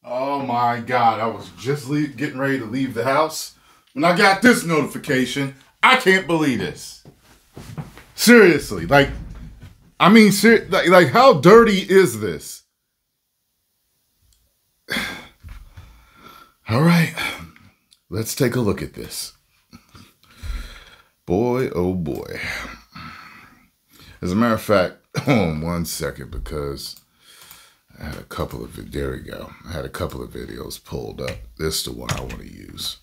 Oh my God, I was just getting ready to leave the house when I got this notification. I can't believe this. Seriously, like how dirty is this? All right, let's take a look at this. Boy, oh boy. As a matter of fact, hold on 1 second because I had a couple of, there we go. I had a couple of videos pulled up. This is the one I want to use.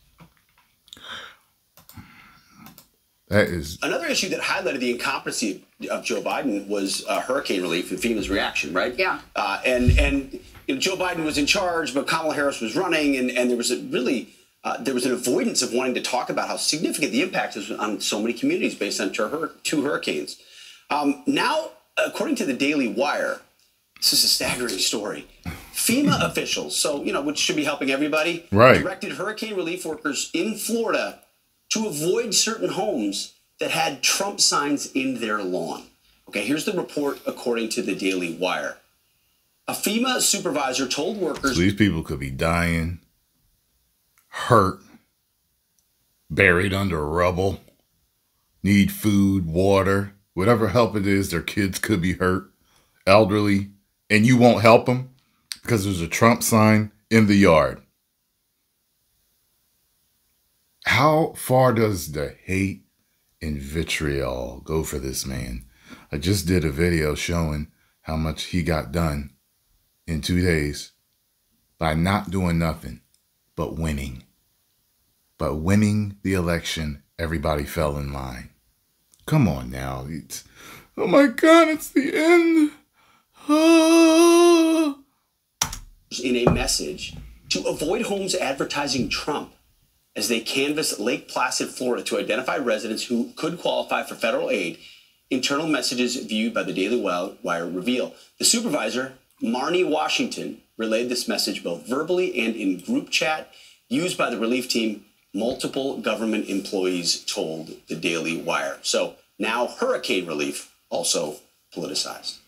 That is another issue that highlighted the incompetency of Joe Biden was hurricane relief and FEMA's reaction, right? Yeah. And Joe Biden was in charge, but Kamala Harris was running, and there was there was an avoidance of wanting to talk about how significant the impact is on so many communities based on two hurricanes. Now, according to the Daily Wire, this is a staggering story. FEMA officials, which should be helping everybody, right, directed hurricane relief workers in Florida to avoid certain homes that had Trump signs in their lawn. Okay, here's the report according to the Daily Wire. A FEMA supervisor told workers... So these people could be dying, hurt, buried under rubble, need food, water, whatever help it is. Their kids could be hurt, elderly, and you won't help them because there's a Trump sign in the yard. How far does the hate and vitriol go for this man? I just did a video showing how much he got done in 2 days by not doing nothing but winning. But winning the election, everybody fell in line. Come on now. Oh my God, it's the end. Oh. In a message to avoid homes advertising Trump as they canvass Lake Placid, Florida to identify residents who could qualify for federal aid, internal messages viewed by the Daily Wire reveal. The supervisor, Marnie Washington, relayed this message both verbally and in group chat used by the relief team, multiple government employees told the Daily Wire. So now hurricane relief also politicized.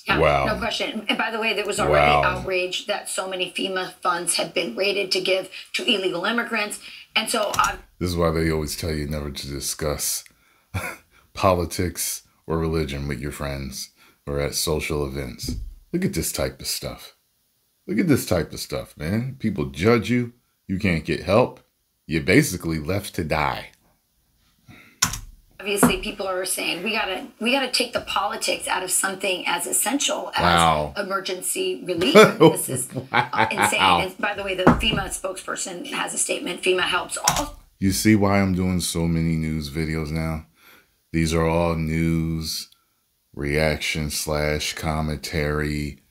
Yeah, wow. No question. And by the way, there was already outrage that so many FEMA funds had been raided to give to illegal immigrants. And so this is why they always tell you never to discuss politics or religion with your friends or at social events. Look at this type of stuff. Look at this type of stuff, man. People judge you. You can't get help. You're basically left to die. Obviously, people are saying we gotta take the politics out of something as essential as emergency relief. This is insane. And by the way, the FEMA spokesperson has a statement. FEMA helps all. You see why I'm doing so many news videos now? These are all news reaction / commentary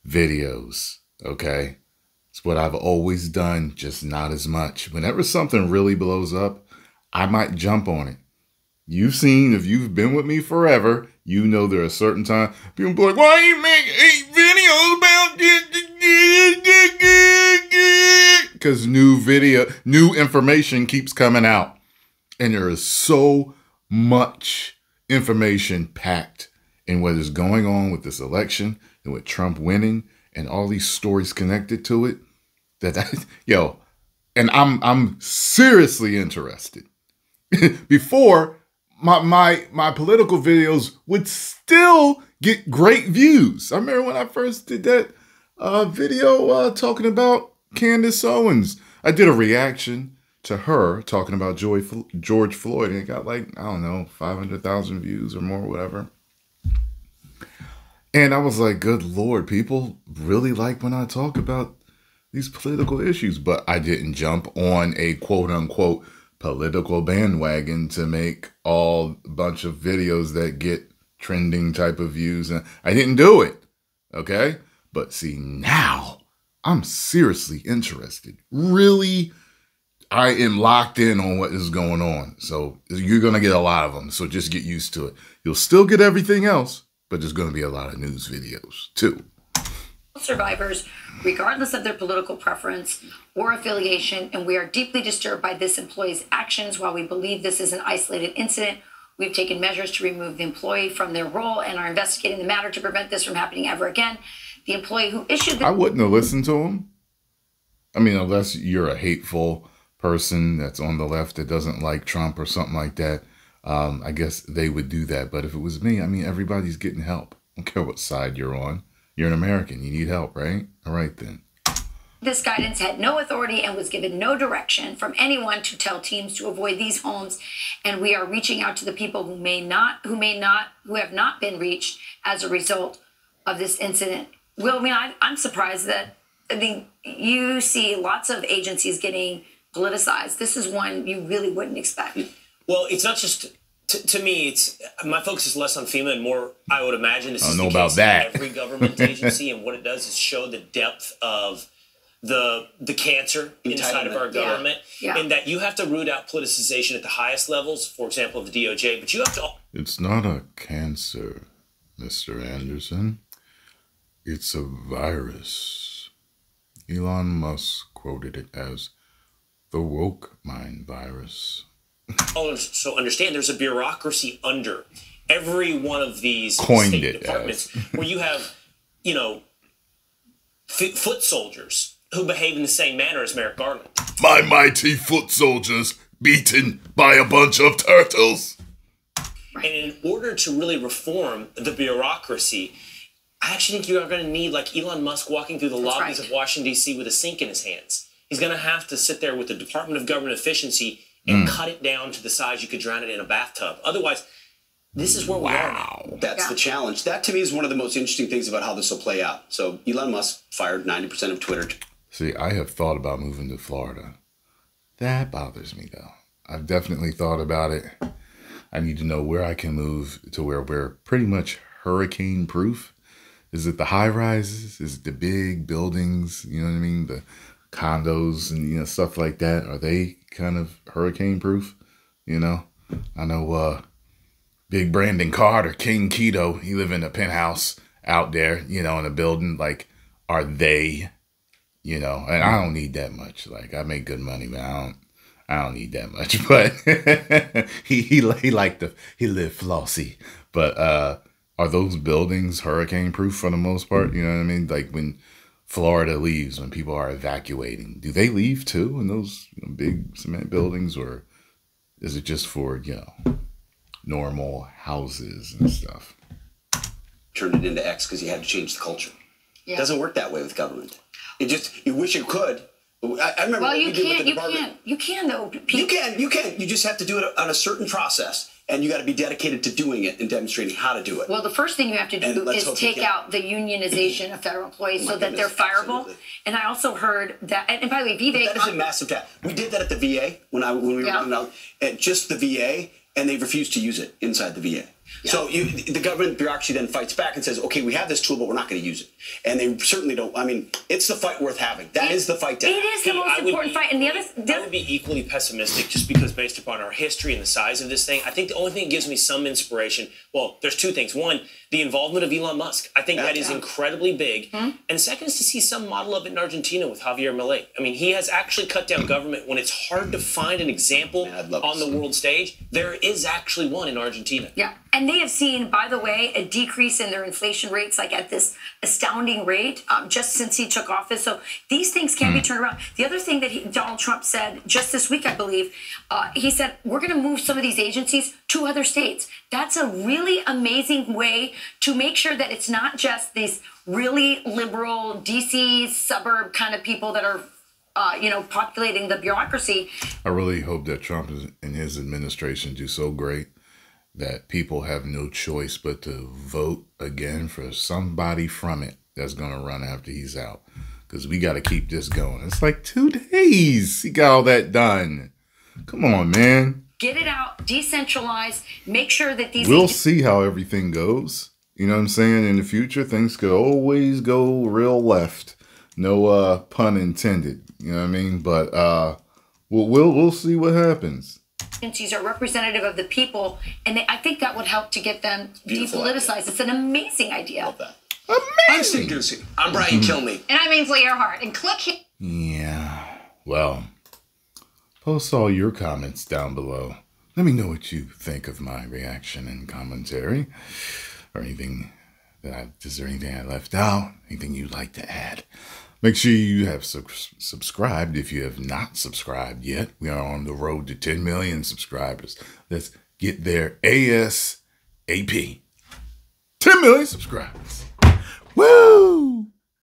videos. Okay, it's what I've always done, just not as much. Whenever something really blows up, I might jump on it. You've seen, if you've been with me forever, you know there are certain times people be like, why you make 8 videos about this? Because new information keeps coming out. And there is so much information packed in what is going on with this election and with Trump winning and all these stories connected to it and I'm seriously interested. Before, my political videos would still get great views. I remember when I first did that video talking about Candace Owens. I did a reaction to her talking about George Floyd, and it got like, I don't know, 500,000 views or more, whatever. And I was like, good Lord, people really like when I talk about these political issues. But I didn't jump on a quote unquote political bandwagon to make a bunch of videos that get trending type of views. And I didn't do it. Okay. But see, now I'm seriously interested. Really, I am locked in on what is going on. So you're going to get a lot of them. So just get used to it. You'll still get everything else, but there's going to be a lot of news videos too. Survivors, regardless of their political preference or affiliation, and we are deeply disturbed by this employee's actions. While we believe this is an isolated incident, we've taken measures to remove the employee from their role and are investigating the matter to prevent this from happening ever again. The employee who issued the... I wouldn't have listened to him. I mean, unless you're a hateful person that's on the left that doesn't like Trump or something like that, I guess they would do that. But if it was me, I mean, everybody's getting help. I don't care what side you're on. You're an American. You need help, right? All right, then. This guidance had no authority and was given no direction from anyone to tell teams to avoid these homes. And we are reaching out to the people who have not been reached as a result of this incident. Will, I mean, I'm surprised that, I mean, you see lots of agencies getting politicized. This is one you really wouldn't expect. Well, it's not just, to me, my focus is less on FEMA and more, I would imagine, this is the case in every government agency, and what it does is show the depth of the cancer inside of our government, and that you have to root out politicization at the highest levels, for example, the DOJ, but you have to... It's not a cancer, Mr. Anderson. It's a virus. Elon Musk quoted it as the woke mind virus. So understand, there's a bureaucracy under every one of these state departments where you have, you know, foot soldiers who behave in the same manner as Merrick Garland. My mighty foot soldiers beaten by a bunch of turtles. And in order to really reform the bureaucracy, I actually think you are going to need, like, Elon Musk walking through the lobbies of Washington, D.C. with a sink in his hands. He's going to have to sit there with the Department of Government Efficiency and cut it down to the size you could drown it in a bathtub. Otherwise, this is where we are now. That's the challenge. That, to me, is one of the most interesting things about how this will play out. So Elon Musk fired 90% of Twitter. See, I have thought about moving to Florida. That bothers me, though. I've definitely thought about it. I need to know where I can move to where we're pretty much hurricane-proof. Is it the high-rises? Is it the big buildings? You know what I mean? The condos and, you know, stuff like that. Are they kind of hurricane-proof? You know? I know Big Brandon Carter, King Keto, he live in a penthouse out there, you know, in a building. Like, are they... You know, and I don't need that much. Like, I make good money, but I don't need that much. But he lived flossy. But are those buildings hurricane proof for the most part? You know what I mean? Like when Florida leaves, when people are evacuating, do they leave too in those big cement buildings, or is it just for, you know, normal houses and stuff? Turned it into X because you had to change the culture. Yeah. It doesn't work that way with government. You wish it could. I remember. Well, you can. You can though. Pete. You can. You just have to do it on a certain process, and you got to be dedicated to doing it and demonstrating how to do it. Well, the first thing you have to do is take out the unionization of federal employees so that they're fireable. Absolutely. And I also heard that. And by the way, Vivek. That is a massive task. We did that at the VA when we were running out at just the VA, and they refused to use it inside the VA. Yeah. So the government bureaucracy then fights back and says, okay, we have this tool, but we're not going to use it. And they certainly don't. I mean, it's the fight worth having. That is the fight to have. It is the most important fight. And I would be equally pessimistic just because based upon our history and the size of this thing. I think the only thing that gives me some inspiration, well, there's two things. One, the involvement of Elon Musk. I think that is incredibly big. And second is to see some model of it in Argentina with Javier Milei. I mean, he has actually cut down government when it's hard to find an example on the world stage. There is actually one in Argentina. Yeah. And they have seen, by the way, a decrease in their inflation rates, like at this astounding rate, just since he took office. So these things can be turned around. The other thing that Donald Trump said just this week, I believe, he said, we're going to move some of these agencies to other states. That's a really amazing way to make sure that it's not just these really liberal DC suburb kind of people that are populating the bureaucracy. I really hope that Trump and his administration do so great that people have no choice but to vote again for somebody from it that's going to run after he's out. Because we got to keep this going. It's like 2 days. He got all that done. Come on, man. Get it out. Decentralize. Make sure that these... We'll see how everything goes. You know what I'm saying? In the future, things could always go real left. No pun intended. You know what I mean? But we'll see what happens. Agencies are representative of the people, and I think that would help to get them depoliticized. It's an amazing idea. Love that. Amazing. I'm Steve Ducey. I'm Brian Kilmeade. And I'm Ainsley Earhart. And click here. Yeah. Well, post all your comments down below. Let me know what you think of my reaction and commentary, or anything is there anything I left out? Anything you'd like to add? Make sure you have subscribed if you have not subscribed yet. We are on the road to 10 million subscribers. Let's get there ASAP. 10 million subscribers. Woo!